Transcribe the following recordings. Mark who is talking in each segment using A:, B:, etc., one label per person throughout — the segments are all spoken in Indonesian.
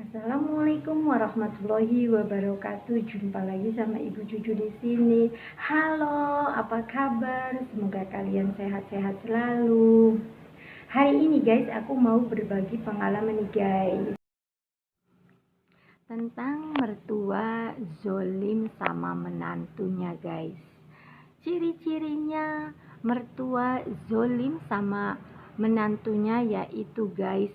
A: Assalamualaikum warahmatullahi wabarakatuh. Jumpa lagi sama Ibu Cucu di sini. Halo, apa kabar? Semoga kalian sehat-sehat selalu. Hari ini guys, aku mau berbagi pengalaman nih guys, tentang mertua zolim sama menantunya guys. Ciri-cirinya mertua zolim sama menantunya yaitu guys,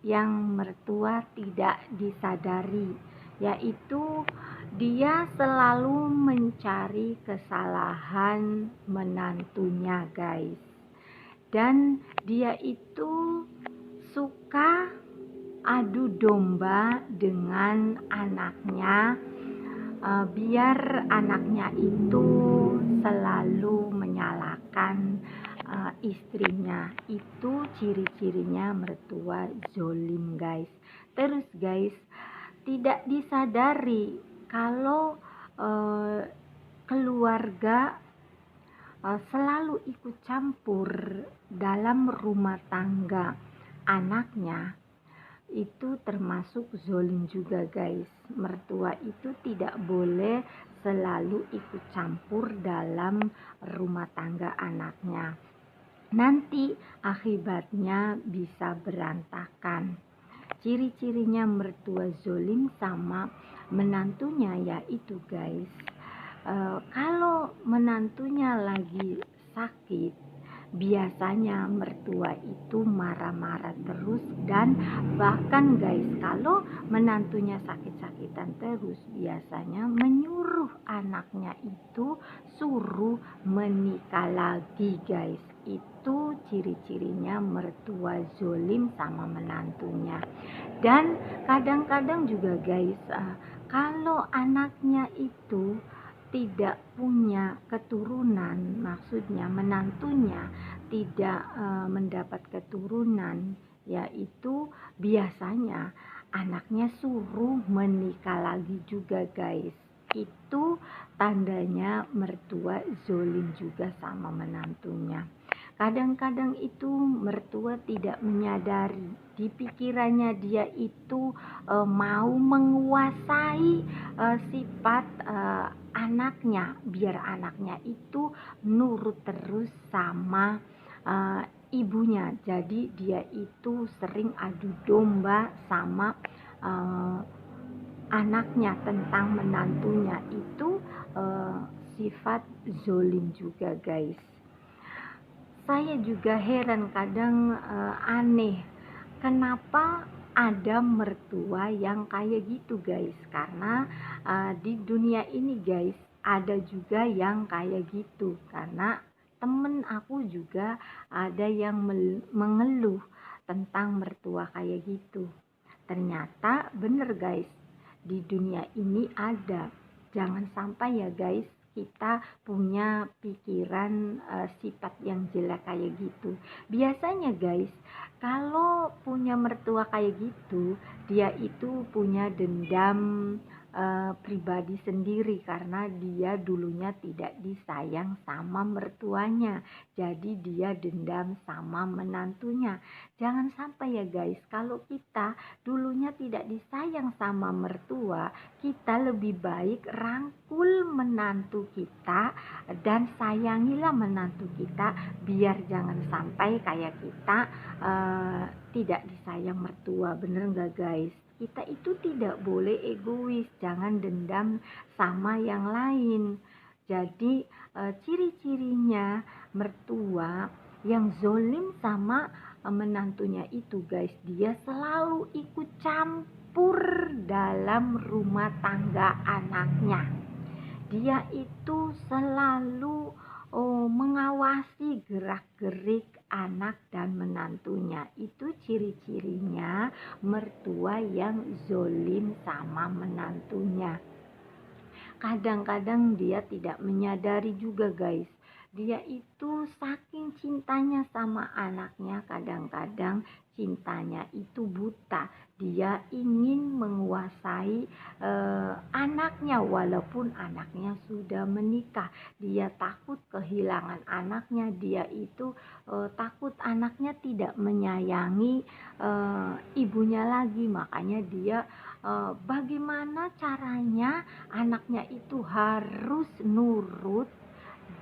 A: yang mertua tidak disadari, yaitu dia selalu mencari kesalahan menantunya guys. Dan dia itu suka adu domba dengan anaknya, biar anaknya itu selalu menyalahkan istrinya. Itu ciri-cirinya mertua zolim guys. Terus guys, tidak disadari kalau keluarga selalu ikut campur dalam rumah tangga anaknya, itu termasuk zolim juga guys. Mertua itu tidak boleh selalu ikut campur dalam rumah tangga anaknya, nanti akibatnya bisa berantakan. Ciri-cirinya mertua zolim sama menantunya yaitu guys, kalau menantunya lagi sakit, biasanya mertua itu marah-marah terus. Dan bahkan guys, kalau menantunya sakit-sakitan terus, biasanya menyuruh anaknya itu suruh menikah lagi guys. Itu ciri-cirinya mertua zolim sama menantunya. Dan kadang-kadang juga guys, kalau anaknya itu tidak punya keturunan, maksudnya menantunya tidak mendapat keturunan, yaitu biasanya anaknya suruh menikah lagi juga guys. Itu tandanya mertua zolim juga sama menantunya. Kadang-kadang itu mertua tidak menyadari, di pikirannya dia itu mau menguasai sifat anaknya, biar anaknya itu nurut terus sama ibunya. Jadi dia itu sering adu domba sama anaknya tentang menantunya. Itu sifat zolim juga guys. Saya juga heran, kadang aneh, kenapa ada mertua yang kayak gitu guys. Karena di dunia ini guys, ada juga yang kayak gitu. Karena temen aku juga ada yang mengeluh tentang mertua kayak gitu. Ternyata bener guys, di dunia ini ada. Jangan sampai ya guys, kita punya pikiran sifat yang jelek kayak gitu. Biasanya guys, kalau punya mertua kayak gitu, dia itu punya dendam pribadi sendiri, karena dia dulunya tidak disayang sama mertuanya. Jadi dia dendam sama menantunya. Jangan sampai ya guys, kalau kita dulunya tidak disayang sama mertua, kita lebih baik rangkul menantu kita dan sayangilah menantu kita, biar jangan sampai kayak kita tidak disayang mertua. Bener gak guys? Kita itu tidak boleh egois, jangan dendam sama yang lain. Jadi ciri-cirinya mertua yang zolim sama menantunya itu guys, dia selalu ikut campur dalam rumah tangga anaknya. Dia itu selalu mengawasi gerak-gerik anak dan menantunya. Itu ciri-cirinya mertua yang zolim sama menantunya. Kadang-kadang dia tidak menyadari juga guys, dia itu saking cintanya sama anaknya, kadang-kadang cintanya itu buta. dia ingin menguasai anaknya walaupun anaknya sudah menikah. Dia takut kehilangan anaknya, dia itu takut anaknya tidak menyayangi ibunya lagi. Makanya dia bagaimana caranya anaknya itu harus nurut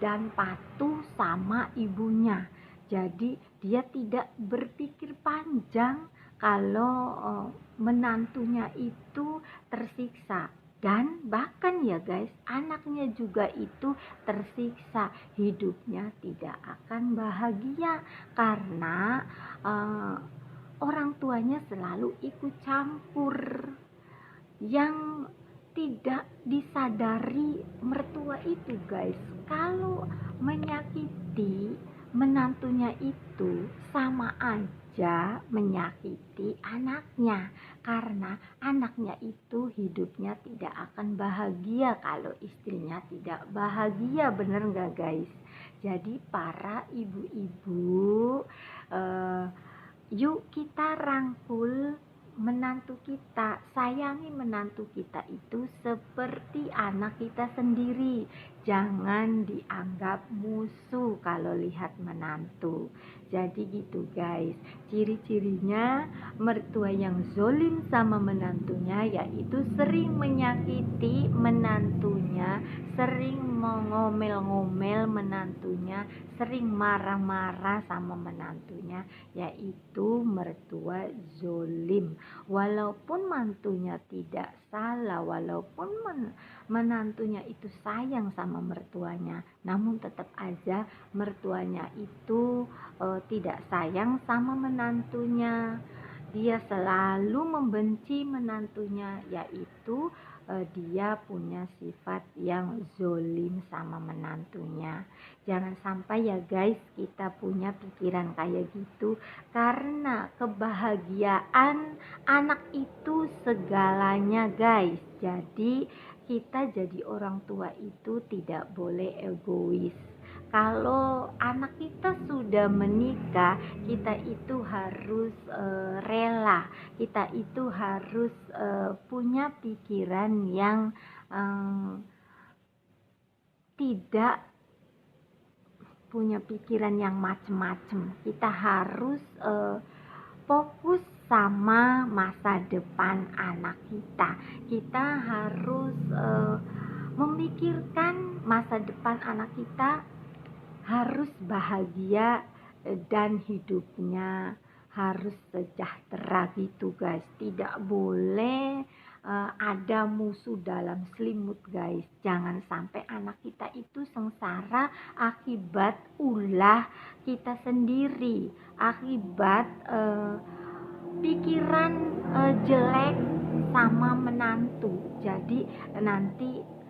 A: dan patuh sama ibunya. Jadi dia tidak berpikir panjang kalau menantunya itu tersiksa. Dan bahkan ya guys, anaknya juga itu tersiksa, hidupnya tidak akan bahagia karena orang tuanya selalu ikut campur. Yang tidak disadari mertua itu guys, kalau menyakiti menantunya itu sama aja menyakiti anaknya, karena anaknya itu hidupnya tidak akan bahagia kalau istrinya tidak bahagia. Bener nggak guys? Jadi para ibu-ibu, yuk kita rangkul menantu kita, sayangi menantu kita itu seperti anak kita sendiri. Jangan dianggap musuh kalau lihat menantu. Jadi gitu guys, ciri-cirinya mertua yang zolim sama menantunya yaitu sering menyakiti menantunya, sering mengomel-ngomel menantunya, sering marah-marah sama menantunya, yaitu mertua zolim. Walaupun mantunya tidak salah, walaupun menantunya itu sayang sama mertuanya, namun tetap aja mertuanya itu tidak sayang sama menantunya. Dia selalu membenci menantunya, yaitu dia punya sifat yang zolim sama menantunya. Jangan sampai ya guys kita punya pikiran kayak gitu, karena kebahagiaan anak itu segalanya guys. Jadi kita jadi orang tua itu tidak boleh egois. Kalau anak kita sudah menikah, kita itu harus rela, kita itu harus punya pikiran yang tidak punya pikiran yang macem-macem. Kita harus fokus sama masa depan anak kita. Kita harus memikirkan masa depan anak kita harus bahagia dan hidupnya harus sejahtera gitu guys. Tidak boleh ada musuh dalam selimut guys. Jangan sampai anak kita itu sengsara akibat ulah kita sendiri, akibat pikiran jelek sama menantu. Jadi nanti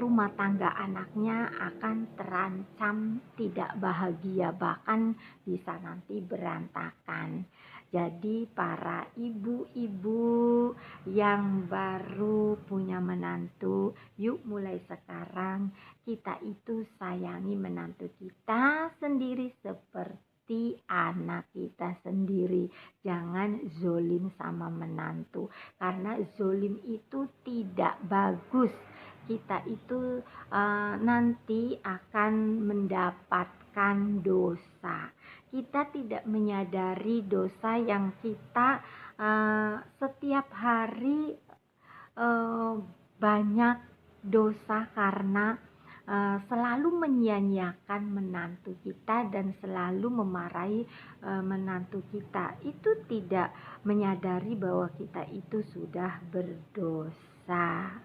A: rumah tangga anaknya akan terancam tidak bahagia, bahkan bisa nanti berantakan. Jadi para ibu-ibu yang baru punya menantu, yuk mulai sekarang kita itu sayangi menantu kita sendiri seperti anak kita sendiri. Jangan zolim sama menantu, karena zolim itu tidak bagus. Kita itu nanti akan mendapatkan dosa. Kita tidak menyadari dosa yang kita setiap hari banyak dosa karena selalu menyia-nyiakan menantu kita dan selalu memarahi menantu kita. Itu tidak menyadari bahwa kita itu sudah berdosa.